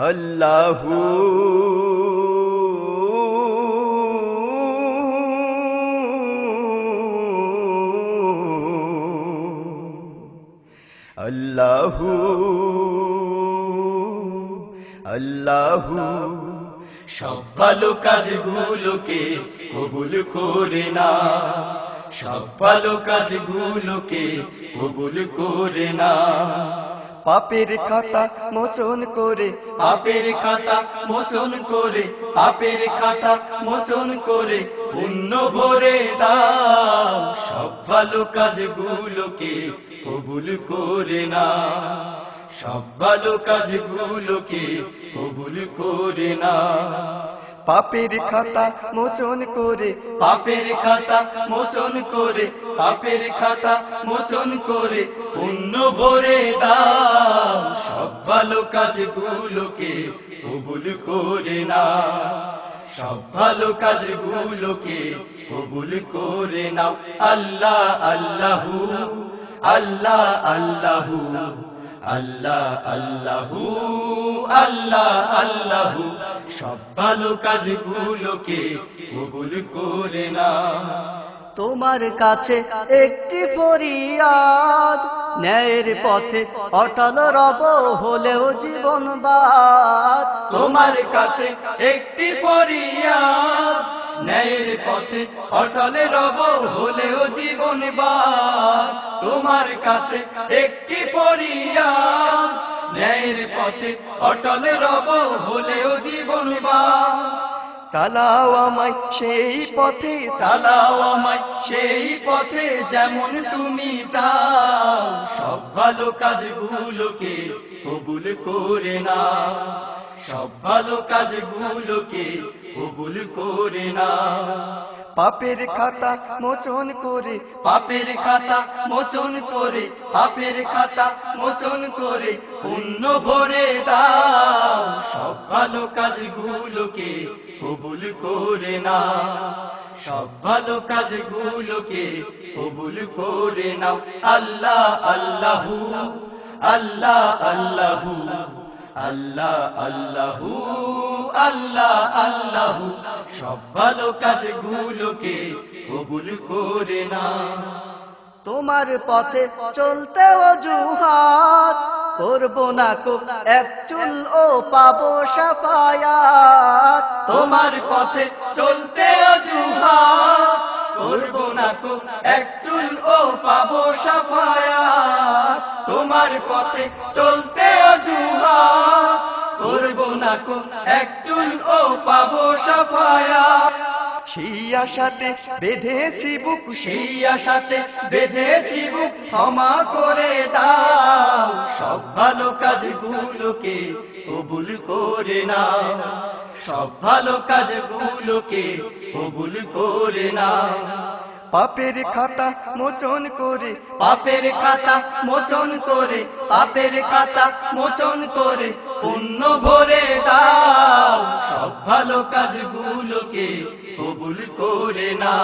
আল্লাহু আল্লাহু আল্লাহু সব ভালো কাজগুলোকে কবুল করে না, সব ভালো কাজগুলোকে কবুল করে না। পাপের খাতা মোচন করে, পাপের খাতা মোচন করে, পাপের খাতা মোচন করে পুণ্য ভরে দাও। সব ভালো কাজগুলোকে কবুল করে না, সব ভালো কাজগুলোকে কবুল করে না। পাপের খাতা মোচন করে, পাপের খাতা মোচন করে, পাপের খাতা মোচন করে পুণ্য ভরে দাও। সব ভালো কাজগুলোকে কবুল করে না, সব ভালো কাজগুলোকে কবুল করে নাও। আল্লাহ আল্লাহু আল্লাহ আল্লাহু আল্লাহ আল্লাহু আল্লাহ আল্লাহু সব ভালো কাজগুলোকে কবুল করে না। তোমার কাছে একটি ফরিয়াদ, ন্যায়ের পথে অটল রব হলেও জীবন বাদ। তোমার কাছে একটি ফরিয়াদ, ন্যায়ের পথে অটল রব হলেও জীবন বাদ। তোমার কাছে একটি ফরিয়াদ, ন্যায়ের পথে অটল রব হলেও জীবন বাদ। চালাও আমায় সেই পথে, চালাও আমায় সেই পথে যেমন তুমি চাও। সব ভালো কাজগুলোকে কবুল করে না, সব ভালো কাজগুলোকে কবুল করে না। পাপের খাতা মোচন করে, পাপের খাতা মোচন করে, পাপের খাতা মোচন করে পুণ্য ভরে দাও। সব ভালো কাজগুলোকে কবুল করে না, সব ভালো কাজগুলোকে কবুল করে নাও। আল্লাহ আল্লাহু আল্লাহ আল্লাহু আল্লাহ আল্লাহু আল্লাহ আল্লাহু সব ভালো কাজগুলোকে কবুল করে না। তোমার পথে চলতে অজুহাত, করবো না কো এক চুল ও পাবো সাফায়াত। তোমার পথে চলতে অজুহাত, করবো না কো এক চুল ও পাবো সাফায়াত। তোমার পথে চলতে অজুহাত, করবো না কো এক চুল ও পাবো সাফায়াত। সেই আশাতে বেঁধেছি বুক, সেই আশাতে বেঁধেছি বুক ক্ষমা করে দাও। সব ভালো কাজগুলোকে কবুল করে না, সব ভালো কাজগুলোকে কবুল করে না। পাপের খাতা মোচন করে, পাপের খাতা মোচন করে, পাপের খাতা মোচন করে পুণ্য ভরে দাও। সব ভালো কাজগুলোকে কবুল করে না,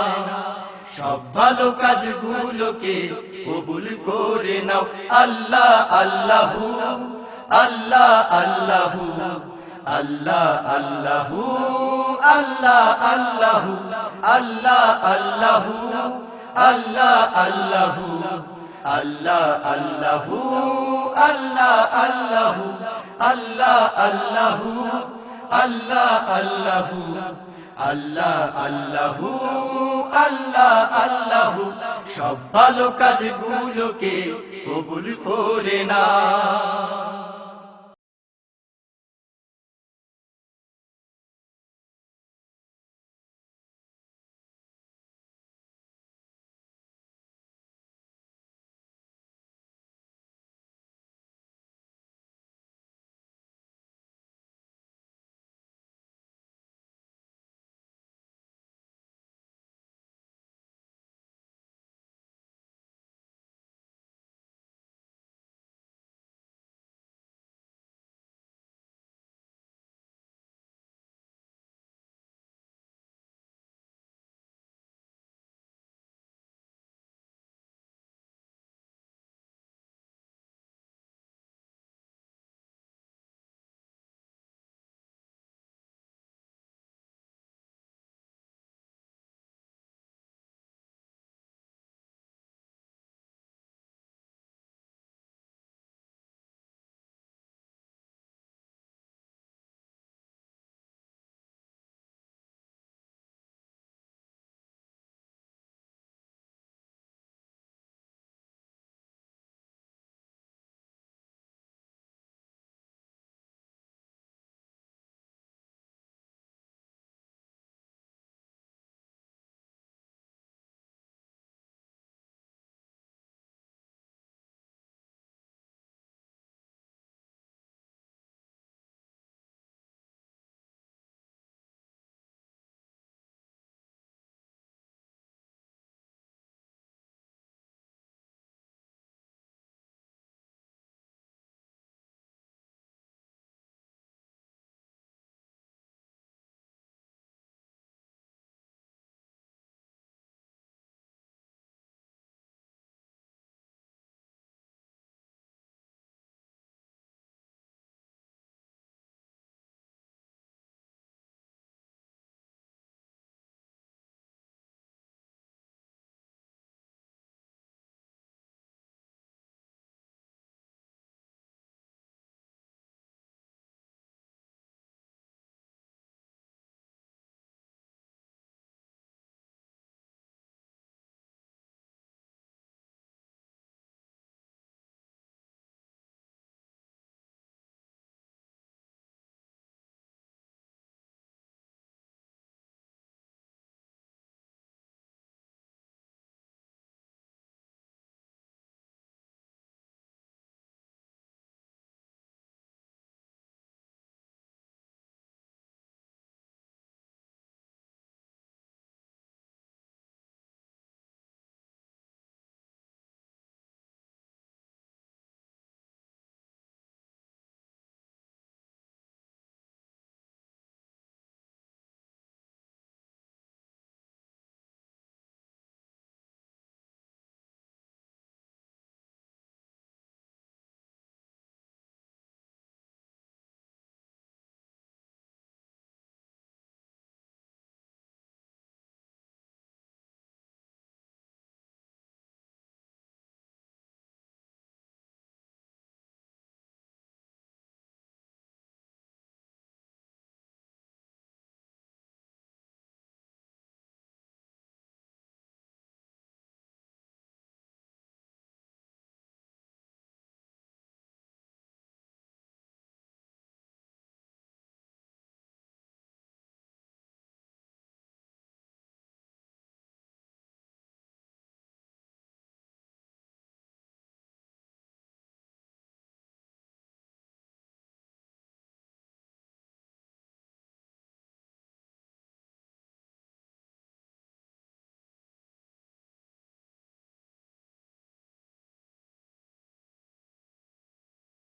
সব ভালো কাজগুলোকে কবুল করে নাও। আল্লাহ আল্লাহু আল্লাহ আল্লাহু আল্লাহ আল্লাহু আল্লাহ আল্লাহু আল্লাহ আল্লাহু আল্লাহ আল্লাহু আল্লাহ আল্লাহু আল্লাহ আল্লাহু আল্লাহ আল্লাহু আল্লাহ আল্লাহু আল্লাহ আল্লাহু আল্লাহ আল্লাহু সব ভালো কাজগুলোকে কবুল করে না।